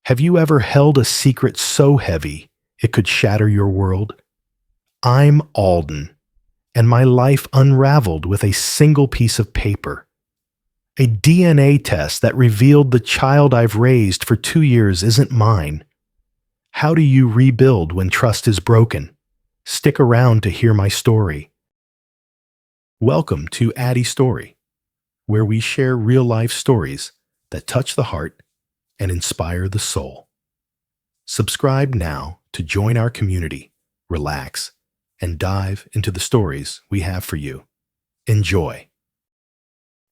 Have you ever held a secret so heavy it could shatter your world? I'm Alden, and my life unraveled with a single piece of paper. A DNA test that revealed the child I've raised for 2 years isn't mine. How do you rebuild when trust is broken? Stick around to hear my story. Welcome to Addy Story, where we share real-life stories that touch the heart and inspire the soul. Subscribe now to join our community, relax, and dive into the stories we have for you. Enjoy.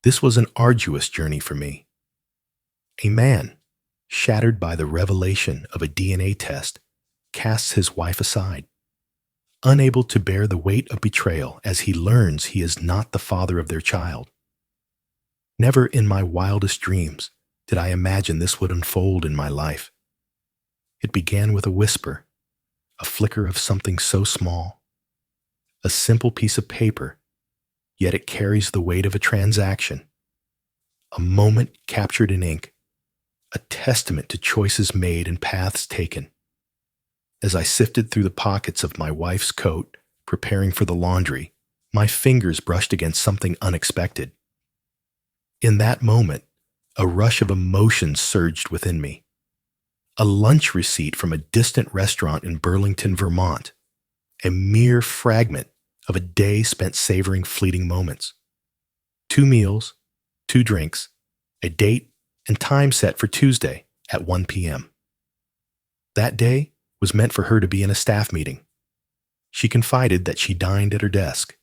This was an arduous journey for me. A man, shattered by the revelation of a DNA test, casts his wife aside, unable to bear the weight of betrayal as he learns he is not the father of their child. Never in my wildest dreams did I imagine this would unfold in my life. It began with a whisper, a flicker of something so small, a simple piece of paper, yet it carries the weight of a transaction, a moment captured in ink, a testament to choices made and paths taken. As I sifted through the pockets of my wife's coat, preparing for the laundry, my fingers brushed against something unexpected. In that moment, a rush of emotions surged within me. A lunch receipt from a distant restaurant in Burlington, Vermont, a mere fragment of a day spent savoring fleeting moments. 2 meals, 2 drinks, a date, and time set for Tuesday at 1 p.m. That day was meant for her to be in a staff meeting. She confided that she dined at her desk.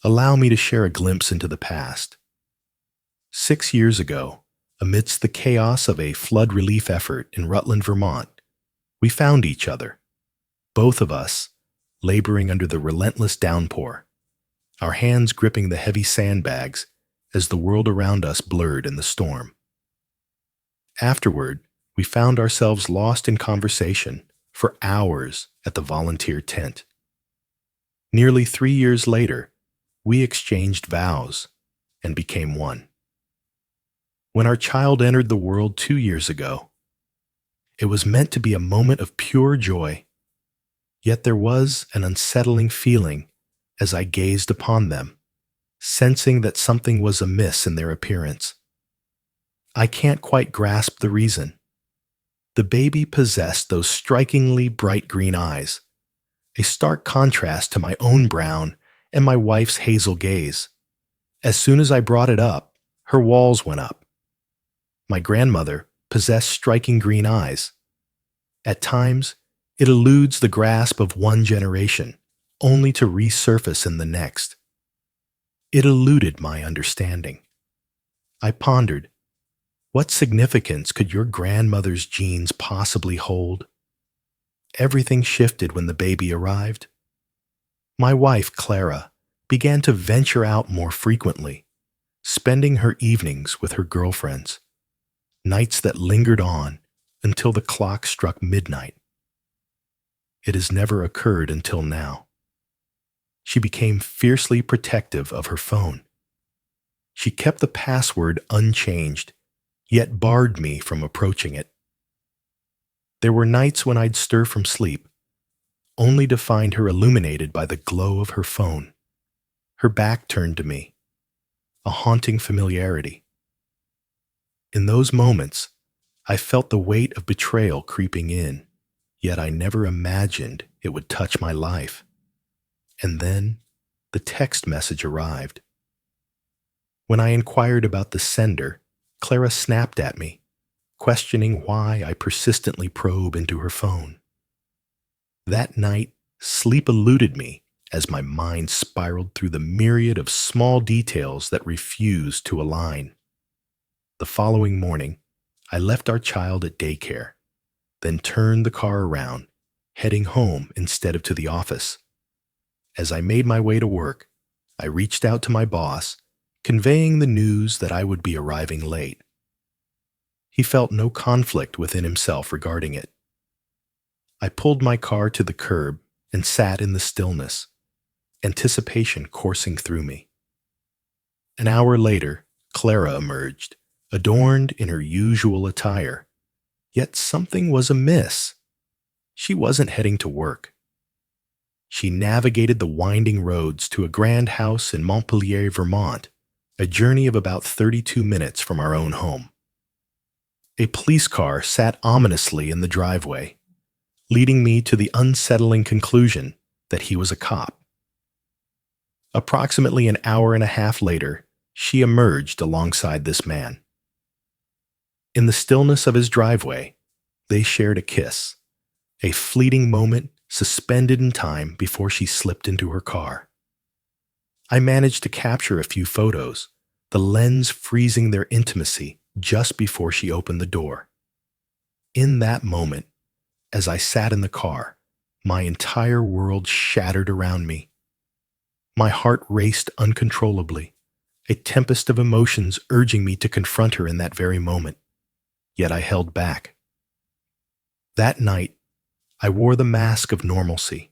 Allow me to share a glimpse into the past. 6 years ago, amidst the chaos of a flood relief effort in Rutland, Vermont, we found each other, both of us laboring under the relentless downpour, our hands gripping the heavy sandbags as the world around us blurred in the storm. Afterward, we found ourselves lost in conversation for hours at the volunteer tent. Nearly 3 years later, we exchanged vows and became one. When our child entered the world 2 years ago, it was meant to be a moment of pure joy, yet there was an unsettling feeling as I gazed upon them, sensing that something was amiss in their appearance. I can't quite grasp the reason. The baby possessed those strikingly bright green eyes, a stark contrast to my own brown and my wife's hazel gaze. As soon as I brought it up, her walls went up. My grandmother possessed striking green eyes. At times, it eludes the grasp of one generation, only to resurface in the next. It eluded my understanding. I pondered, what significance could your grandmother's genes possibly hold? Everything shifted when the baby arrived. My wife, Clara, began to venture out more frequently, spending her evenings with her girlfriends. Nights that lingered on until the clock struck midnight. It has never occurred until now. She became fiercely protective of her phone. She kept the password unchanged, yet barred me from approaching it. There were nights when I'd stir from sleep, only to find her illuminated by the glow of her phone, her back turned to me, a haunting familiarity. In those moments, I felt the weight of betrayal creeping in, yet I never imagined it would touch my life. And then, the text message arrived. When I inquired about the sender, Clara snapped at me, questioning why I persistently probe into her phone. That night, sleep eluded me as my mind spiraled through the myriad of small details that refused to align. The following morning, I left our child at daycare, then turned the car around, heading home instead of to the office. As I made my way to work, I reached out to my boss, conveying the news that I would be arriving late. He felt no conflict within himself regarding it. I pulled my car to the curb and sat in the stillness, anticipation coursing through me. An hour later, Clara emerged, adorned in her usual attire, Yet something was amiss. She wasn't heading to work. She navigated the winding roads to a grand house in Montpelier, Vermont, a journey of about 32 minutes from our own home. A police car sat ominously in the driveway, leading me to the unsettling conclusion that he was a cop. Approximately an hour and a half later, she emerged alongside this man. In the stillness of his driveway, they shared a kiss, a fleeting moment suspended in time before she slipped into her car. I managed to capture a few photos, the lens freezing their intimacy just before she opened the door. In that moment, as I sat in the car, my entire world shattered around me. My heart raced uncontrollably, a tempest of emotions urging me to confront her in that very moment. Yet I held back. That night, I wore the mask of normalcy.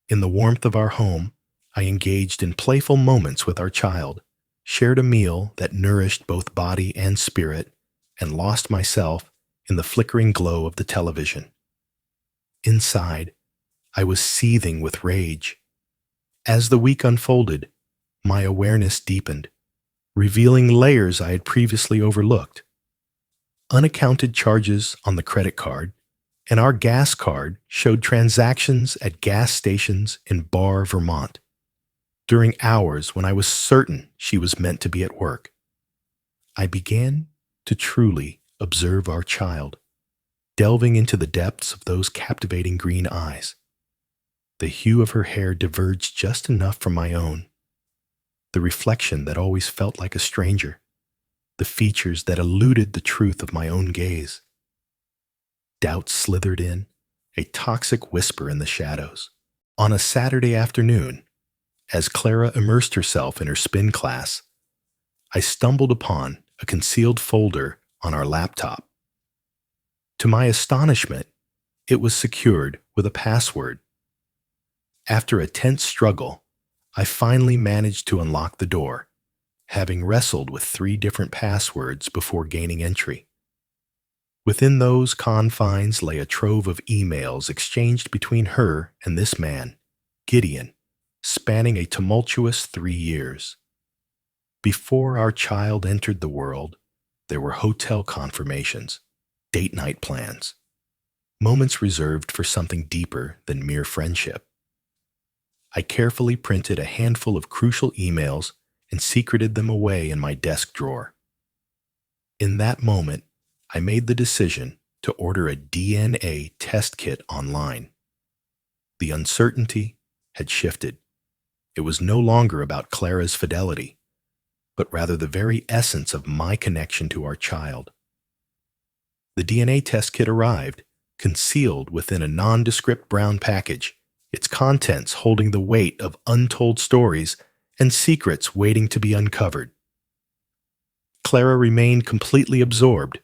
In the warmth of our home, I engaged in playful moments with our child, shared a meal that nourished both body and spirit, and lost myself in the flickering glow of the television. Inside, I was seething with rage. As the week unfolded, my awareness deepened, revealing layers I had previously overlooked. Unaccounted charges on the credit card, and our gas card showed transactions at gas stations in Barr, Vermont, during hours when I was certain she was meant to be at work. I began to truly observe our child, delving into the depths of those captivating green eyes. The hue of her hair diverged just enough from my own, the reflection that always felt like a stranger, the features that eluded the truth of my own gaze. Doubt slithered in, a toxic whisper in the shadows. On a Saturday afternoon, as Clara immersed herself in her spin class, I stumbled upon a concealed folder on our laptop. To my astonishment, it was secured with a password. After a tense struggle, I finally managed to unlock the door, having wrestled with 3 different passwords before gaining entry. Within those confines lay a trove of emails exchanged between her and this man, Gideon, spanning a tumultuous 3 years. Before our child entered the world, there were hotel confirmations, date night plans, moments reserved for something deeper than mere friendship. I carefully printed a handful of crucial emails and secreted them away in my desk drawer. In that moment, I made the decision to order a DNA test kit online. The uncertainty had shifted. It was no longer about Clara's fidelity, but rather the very essence of my connection to our child. The DNA test kit arrived, concealed within a nondescript brown package, its contents holding the weight of untold stories and secrets waiting to be uncovered. Clara remained completely absorbed,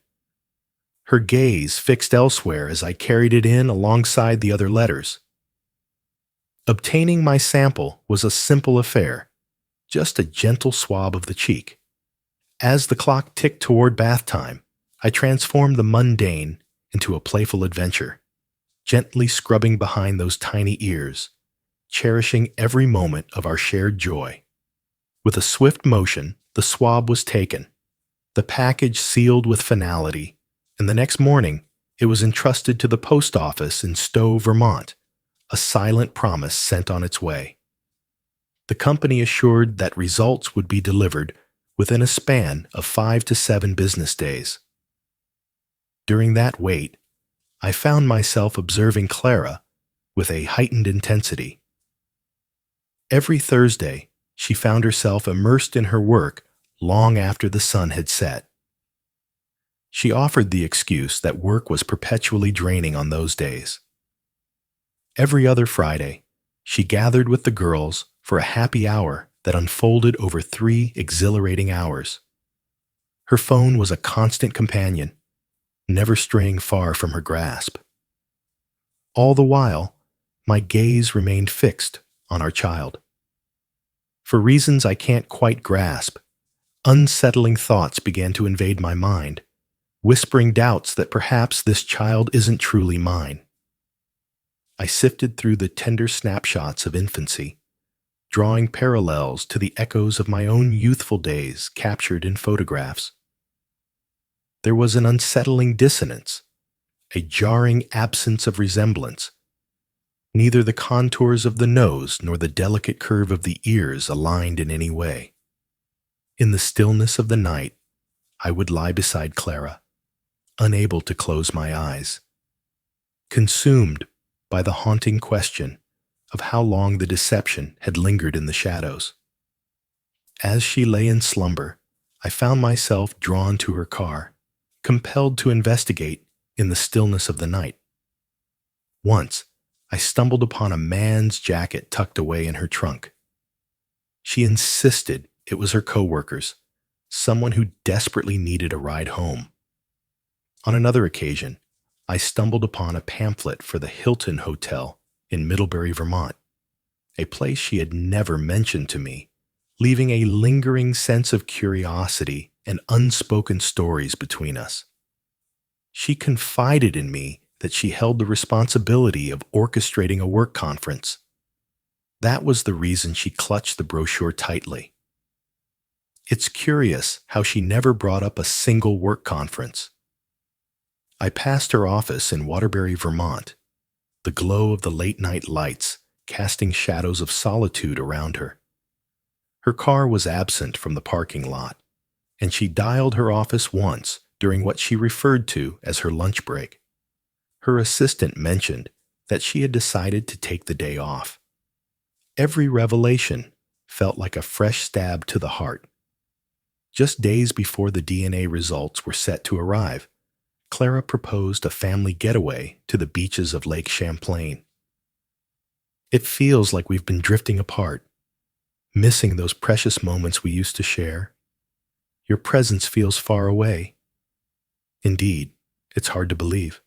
her gaze fixed elsewhere as I carried it in alongside the other letters. Obtaining my sample was a simple affair, just a gentle swab of the cheek. As the clock ticked toward bath time, I transformed the mundane into a playful adventure, gently scrubbing behind those tiny ears, cherishing every moment of our shared joy. With a swift motion, the swab was taken, the package sealed with finality, and the next morning it was entrusted to the post office in Stowe, Vermont, a silent promise sent on its way. The company assured that results would be delivered within a span of 5 to 7 business days. During that wait, I found myself observing Clara with a heightened intensity. Every Thursday, she found herself immersed in her work long after the sun had set. She offered the excuse that work was perpetually draining on those days. Every other Friday, she gathered with the girls for a happy hour that unfolded over 3 exhilarating hours. Her phone was a constant companion, never straying far from her grasp. All the while, my gaze remained fixed on our child. For reasons I can't quite grasp, unsettling thoughts began to invade my mind, whispering doubts that perhaps this child isn't truly mine. I sifted through the tender snapshots of infancy, drawing parallels to the echoes of my own youthful days captured in photographs. There was an unsettling dissonance, a jarring absence of resemblance. Neither the contours of the nose nor the delicate curve of the ears aligned in any way. In the stillness of the night, I would lie beside Clara, unable to close my eyes, consumed by the haunting question of how long the deception had lingered in the shadows. As she lay in slumber, I found myself drawn to her car, compelled to investigate in the stillness of the night. Once, I stumbled upon a man's jacket tucked away in her trunk. She insisted it was her coworker's, someone who desperately needed a ride home. On another occasion, I stumbled upon a pamphlet for the Hilton Hotel in Middlebury, Vermont, a place she had never mentioned to me, leaving a lingering sense of curiosity and unspoken stories between us. She confided in me that she held the responsibility of orchestrating a work conference. That was the reason she clutched the brochure tightly. It's curious how she never brought up a single work conference. I passed her office in Waterbury, Vermont, the glow of the late-night lights casting shadows of solitude around her. Her car was absent from the parking lot, and she dialed her office once during what she referred to as her lunch break. Her assistant mentioned that she had decided to take the day off. Every revelation felt like a fresh stab to the heart. Just days before the DNA results were set to arrive, Clara proposed a family getaway to the beaches of Lake Champlain. It feels like we've been drifting apart, missing those precious moments we used to share. Your presence feels far away. Indeed, it's hard to believe.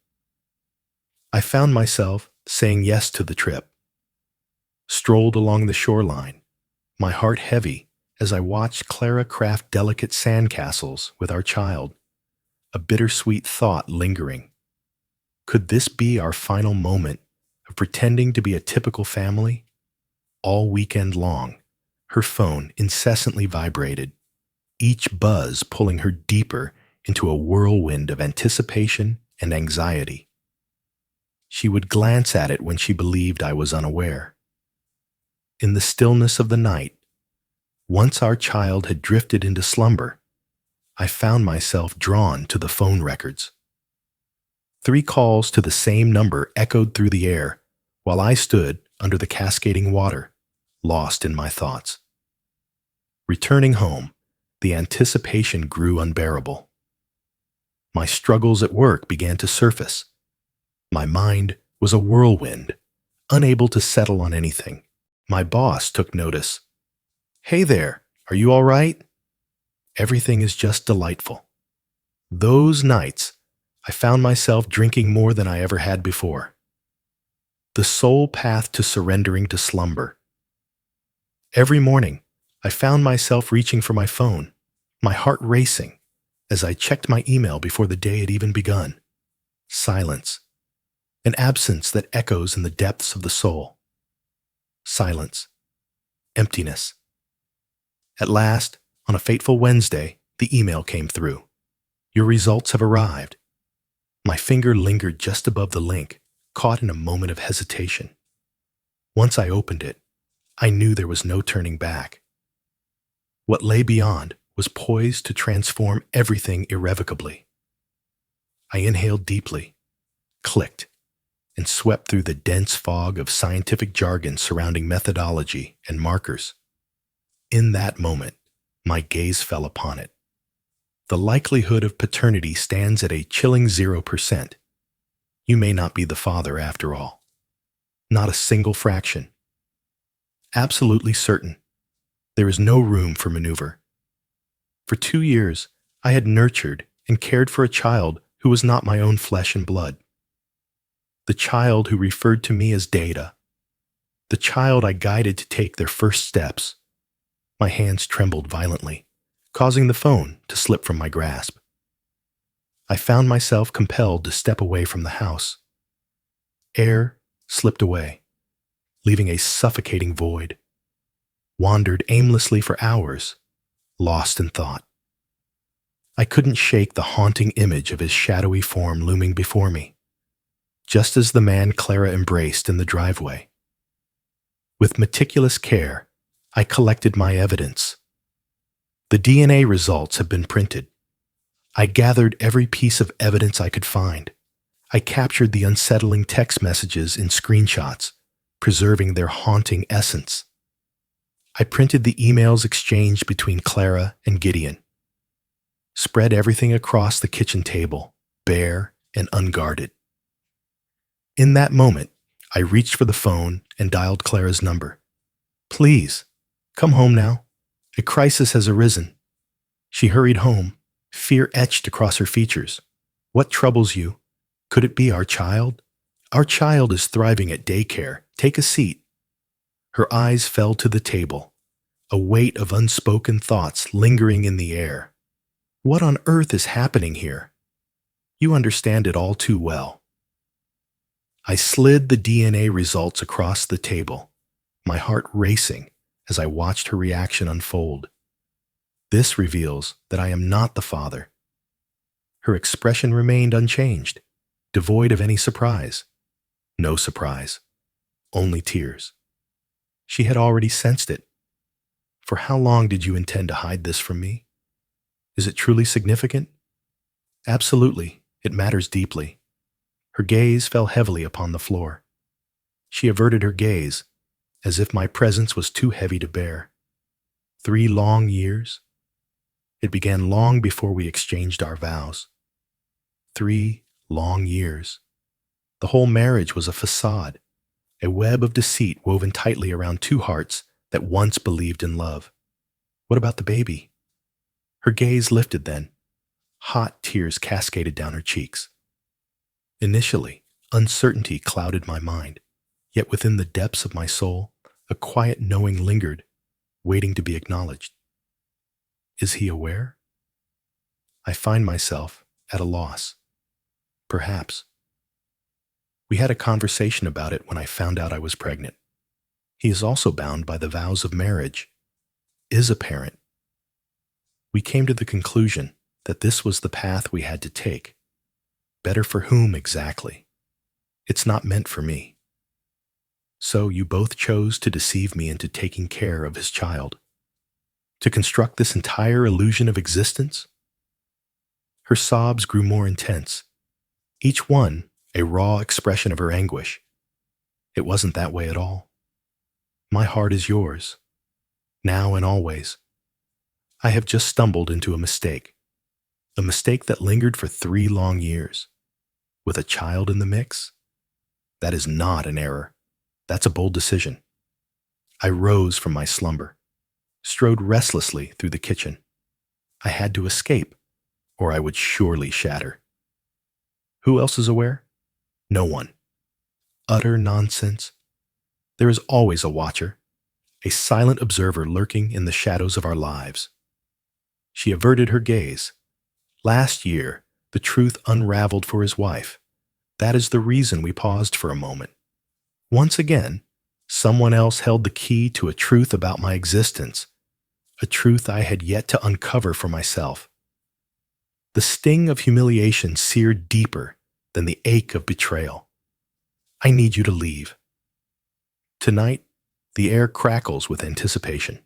I found myself saying yes to the trip. Strolled along the shoreline, my heart heavy as I watched Clara craft delicate sandcastles with our child, a bittersweet thought lingering. Could this be our final moment of pretending to be a typical family? All weekend long, her phone incessantly vibrated, each buzz pulling her deeper into a whirlwind of anticipation and anxiety. She would glance at it when she believed I was unaware. In the stillness of the night, once our child had drifted into slumber, I found myself drawn to the phone records. 3 calls to the same number echoed through the air while I stood under the cascading water, lost in my thoughts. Returning home, the anticipation grew unbearable. My struggles at work began to surface. My mind was a whirlwind, unable to settle on anything. My boss took notice. "Hey there, are you all right?" Everything is just delightful. Those nights, I found myself drinking more than I ever had before. The sole path to surrendering to slumber. Every morning, I found myself reaching for my phone, my heart racing, as I checked my email before the day had even begun. Silence. An absence that echoes in the depths of the soul. Silence. Emptiness. At last, on a fateful Wednesday, the email came through. "Your results have arrived." My finger lingered just above the link, caught in a moment of hesitation. Once I opened it, I knew there was no turning back. What lay beyond was poised to transform everything irrevocably. I inhaled deeply, clicked, and swept through the dense fog of scientific jargon surrounding methodology and markers. In that moment, my gaze fell upon it. The likelihood of paternity stands at a chilling 0%. You may not be the father after all. Not a single fraction. Absolutely certain. There is no room for maneuver. For 2 years, I had nurtured and cared for a child who was not my own flesh and blood. The child who referred to me as Data. The child I guided to take their first steps. My hands trembled violently, causing the phone to slip from my grasp. I found myself compelled to step away from the house. Air slipped away, leaving a suffocating void. Wandered aimlessly for hours, lost in thought. I couldn't shake the haunting image of his shadowy form looming before me, just as the man Clara embraced in the driveway. With meticulous care, I collected my evidence. The DNA results have been printed. I gathered every piece of evidence I could find. I captured the unsettling text messages in screenshots, preserving their haunting essence. I printed the emails exchanged between Clara and Gideon. Spread everything across the kitchen table, bare and unguarded. In that moment, I reached for the phone and dialed Clara's number. "Please, come home now. A crisis has arisen." She hurried home, fear etched across her features. "What troubles you? Could it be our child? Our child is thriving at daycare. Take a seat." Her eyes fell to the table, a weight of unspoken thoughts lingering in the air. What on earth is happening here? You understand it all too well. I slid the DNA results across the table, my heart racing as I watched her reaction unfold. This reveals that I am not the father. Her expression remained unchanged, devoid of any surprise. No surprise, only tears. She had already sensed it. For how long did you intend to hide this from me? Is it truly significant? Absolutely, it matters deeply. Her gaze fell heavily upon the floor. She averted her gaze, as if my presence was too heavy to bear. 3 long years? It began long before we exchanged our vows. 3 long years. The whole marriage was a facade, a web of deceit woven tightly around 2 hearts that once believed in love. What about the baby? Her gaze lifted then. Hot tears cascaded down her cheeks. Initially, uncertainty clouded my mind, yet within the depths of my soul, a quiet knowing lingered, waiting to be acknowledged. Is he aware? I find myself at a loss. Perhaps. We had a conversation about it when I found out I was pregnant. He is also bound by the vows of marriage, is a parent. We came to the conclusion that this was the path we had to take. Better for whom exactly? It's not meant for me. So you both chose to deceive me into taking care of his child, to construct this entire illusion of existence? Her sobs grew more intense, each one a raw expression of her anguish. It wasn't that way at all. My heart is yours, now and always. I have just stumbled into a mistake that lingered for 3 long years. With a child in the mix? That is not an error. That's a bold decision. I rose from my slumber, strode restlessly through the kitchen. I had to escape, or I would surely shatter. Who else is aware? No one. Utter nonsense. There is always a watcher, a silent observer lurking in the shadows of our lives. She averted her gaze. Last year, the truth unraveled for his wife. That is the reason we paused for a moment. Once again, someone else held the key to a truth about my existence, a truth I had yet to uncover for myself. The sting of humiliation seared deeper than the ache of betrayal. I need you to leave. Tonight, the air crackles with anticipation.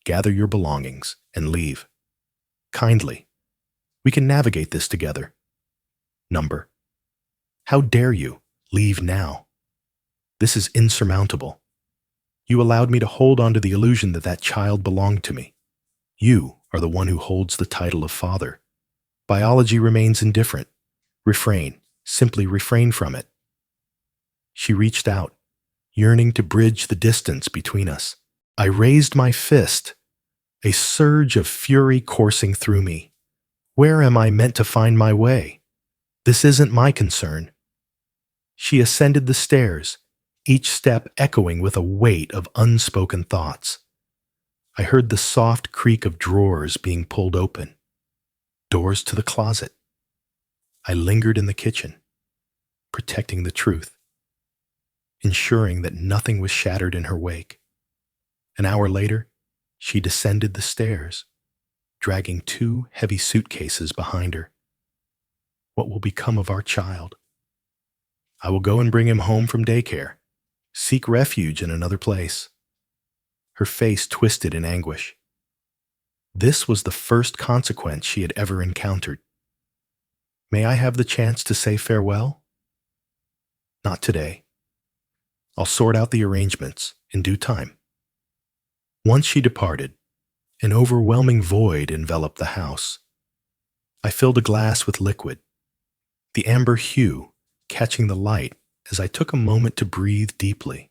Gather your belongings and leave. Kindly. We can navigate this together. Number. How dare you? Leave now. This is insurmountable. You allowed me to hold on to the illusion that that child belonged to me. You are the one who holds the title of father. Biology remains indifferent. Refrain. Simply refrain from it. She reached out, yearning to bridge the distance between us. I raised my fist, a surge of fury coursing through me. Where am I meant to find my way? This isn't my concern. She ascended the stairs, each step echoing with a weight of unspoken thoughts. I heard the soft creak of drawers being pulled open. Doors to the closet. I lingered in the kitchen, protecting the truth, ensuring that nothing was shattered in her wake. An hour later, she descended the stairs, dragging 2 heavy suitcases behind her. What will become of our child? I will go and bring him home from daycare, seek refuge in another place. Her face twisted in anguish. This was the first consequence she had ever encountered. May I have the chance to say farewell? Not today. I'll sort out the arrangements in due time. Once she departed, an overwhelming void enveloped the house. I filled a glass with liquid, the amber hue catching the light as I took a moment to breathe deeply,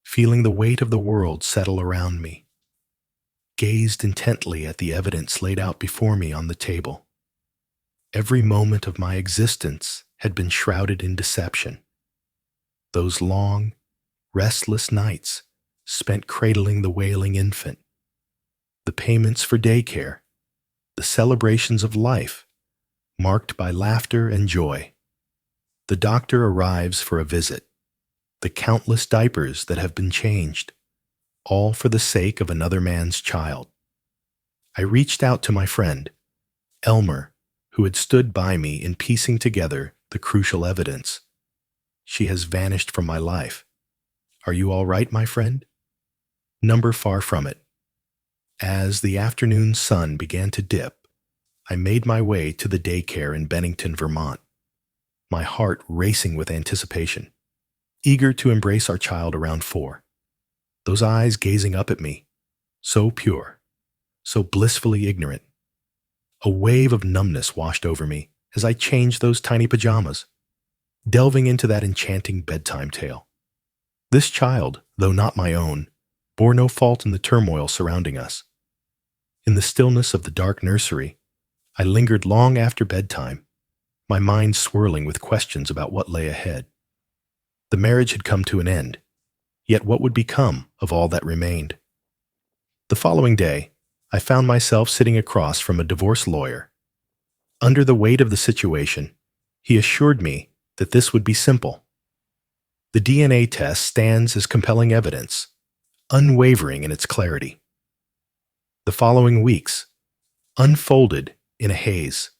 feeling the weight of the world settle around me. Gazed intently at the evidence laid out before me on the table. Every moment of my existence had been shrouded in deception. Those long, restless nights spent cradling the wailing infant, the payments for daycare, the celebrations of life, marked by laughter and joy. The doctor arrives for a visit, the countless diapers that have been changed, all for the sake of another man's child. I reached out to my friend, Elmer, who had stood by me in piecing together the crucial evidence. She has vanished from my life. Are you all right, my friend? Number far from it. As the afternoon sun began to dip, I made my way to the daycare in Bennington, Vermont, my heart racing with anticipation, eager to embrace our child around 4. Those eyes gazing up at me, so pure, so blissfully ignorant. A wave of numbness washed over me as I changed those tiny pajamas, delving into that enchanting bedtime tale. This child, though not my own, bore no fault in the turmoil surrounding us. In the stillness of the dark nursery, I lingered long after bedtime, my mind swirling with questions about what lay ahead. The marriage had come to an end, yet what would become of all that remained? The following day, I found myself sitting across from a divorce lawyer. Under the weight of the situation, he assured me that this would be simple. The DNA test stands as compelling evidence, unwavering in its clarity. The following weeks unfolded in a haze,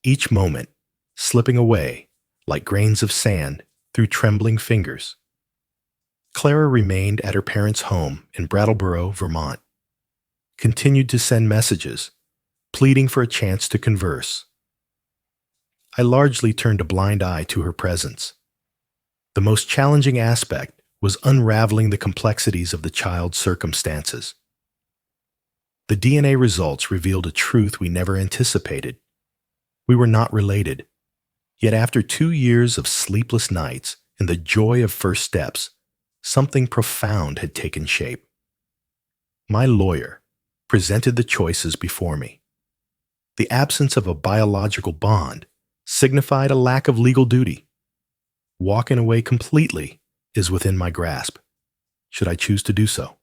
each moment slipping away like grains of sand through trembling fingers. Clara remained at her parents' home in Brattleboro, Vermont, continued to send messages, pleading for a chance to converse. I largely turned a blind eye to her presence. The most challenging aspect was unraveling the complexities of the child's circumstances. The DNA results revealed a truth we never anticipated. We were not related. Yet after 2 years of sleepless nights and the joy of first steps, something profound had taken shape. My lawyer presented the choices before me. The absence of a biological bond signified a lack of legal duty. Walking away completely is within my grasp, should I choose to do so.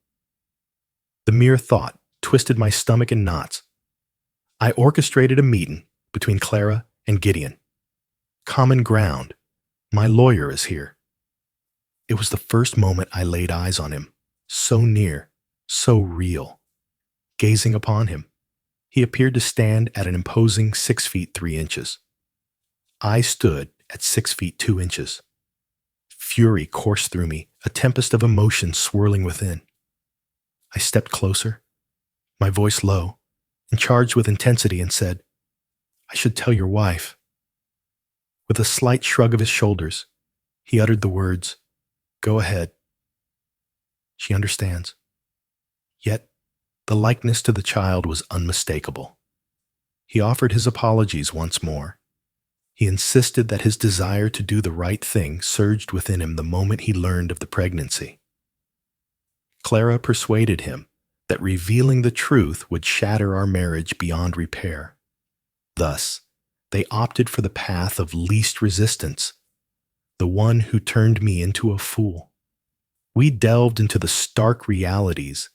The mere thought twisted my stomach in knots. I orchestrated a meeting between Clara and Gideon. Common ground. My lawyer is here. It was the first moment I laid eyes on him, so near, so real. Gazing upon him, he appeared to stand at an imposing 6 feet 3 inches. I stood at 6 feet 2 inches. Fury coursed through me, a tempest of emotion swirling within. I stepped closer, my voice low, and charged with intensity, and said, "I should tell your wife." With a slight shrug of his shoulders, he uttered the words, "Go ahead. She understands." Yet, the likeness to the child was unmistakable. He offered his apologies once more. He insisted that his desire to do the right thing surged within him the moment he learned of the pregnancy. Clara persuaded him that revealing the truth would shatter our marriage beyond repair. Thus, they opted for the path of least resistance, the one who turned me into a fool. We delved into the stark realities,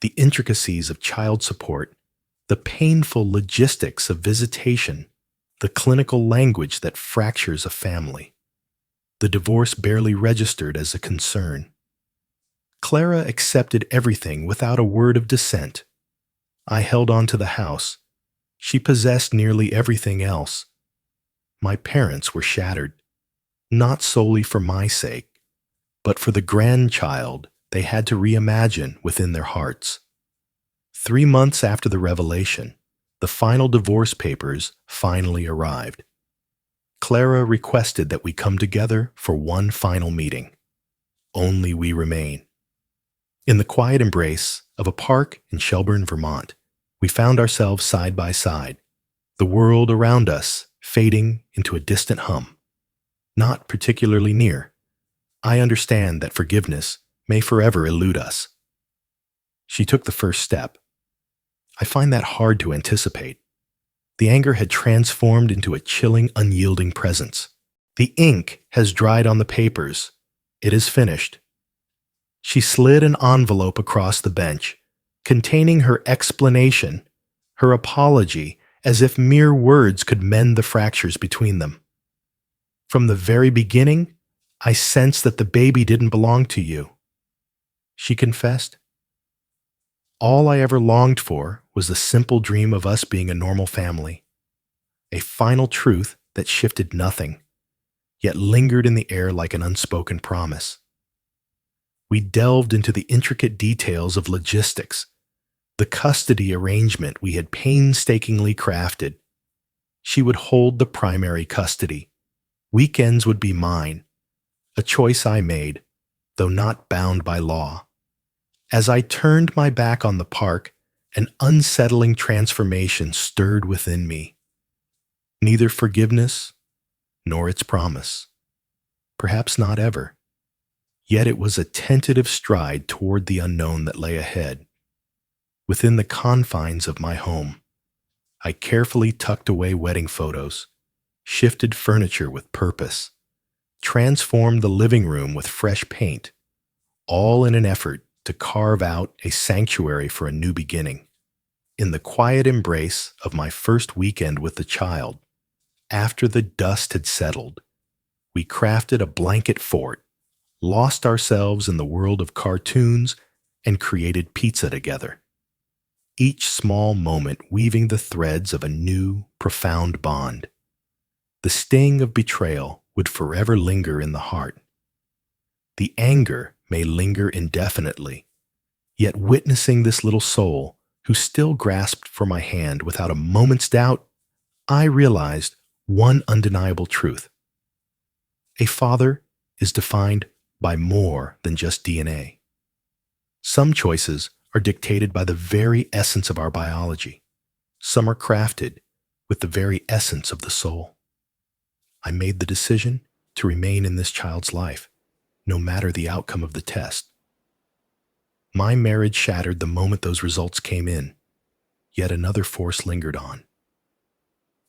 the intricacies of child support, the painful logistics of visitation, the clinical language that fractures a family. The divorce barely registered as a concern. Clara accepted everything without a word of dissent. I held on to the house. She possessed nearly everything else. My parents were shattered, not solely for my sake, but for the grandchild they had to reimagine within their hearts. 3 months after the revelation, the final divorce papers finally arrived. Clara requested that we come together for one final meeting. Only we remain. In the quiet embrace of a park in Shelburne, Vermont, we found ourselves side by side, the world around us fading into a distant hum. Not particularly near. I understand that forgiveness may forever elude us. She took the first step. I find that hard to anticipate. The anger had transformed into a chilling, unyielding presence. The ink has dried on the papers. It is finished. She slid an envelope across the bench, containing her explanation, her apology, as if mere words could mend the fractures between them. From the very beginning, I sensed that the baby didn't belong to you, she confessed. All I ever longed for was the simple dream of us being a normal family, a final truth that shifted nothing, yet lingered in the air like an unspoken promise. We delved into the intricate details of logistics, the custody arrangement we had painstakingly crafted. She would hold the primary custody. Weekends would be mine, a choice I made, though not bound by law. As I turned my back on the park, an unsettling transformation stirred within me. Neither forgiveness nor its promise. Perhaps not ever. Yet it was a tentative stride toward the unknown that lay ahead. Within the confines of my home, I carefully tucked away wedding photos, shifted furniture with purpose, transformed the living room with fresh paint, all in an effort to carve out a sanctuary for a new beginning. In the quiet embrace of my first weekend with the child, after the dust had settled, we crafted a blanket fort, lost ourselves in the world of cartoons, and created pizza together. Each small moment weaving the threads of a new, profound bond. The sting of betrayal would forever linger in the heart. The anger may linger indefinitely, yet witnessing this little soul who still grasped for my hand without a moment's doubt, I realized one undeniable truth. A father is defined by more than just DNA. Some choices are dictated by the very essence of our biology. Some are crafted with the very essence of the soul. I made the decision to remain in this child's life, no matter the outcome of the test. My marriage shattered the moment those results came in, yet another force lingered on.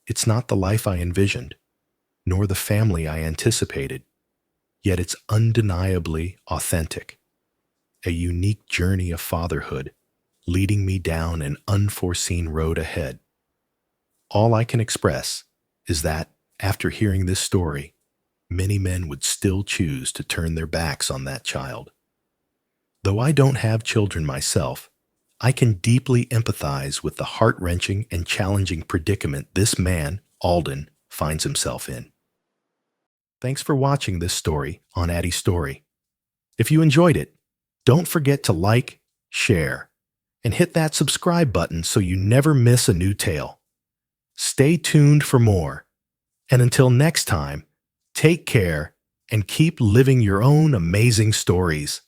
It's not the life I envisioned, nor the family I anticipated, yet it's undeniably authentic. A unique journey of fatherhood, leading me down an unforeseen road ahead. All I can express is that, after hearing this story, many men would still choose to turn their backs on that child. Though I don't have children myself, I can deeply empathize with the heart-wrenching and challenging predicament this man, Alden, finds himself in. Thanks for watching this story on Addy Story. If you enjoyed it, don't forget to like, share, and hit that subscribe button so you never miss a new tale. Stay tuned for more, and until next time, take care and keep living your own amazing stories.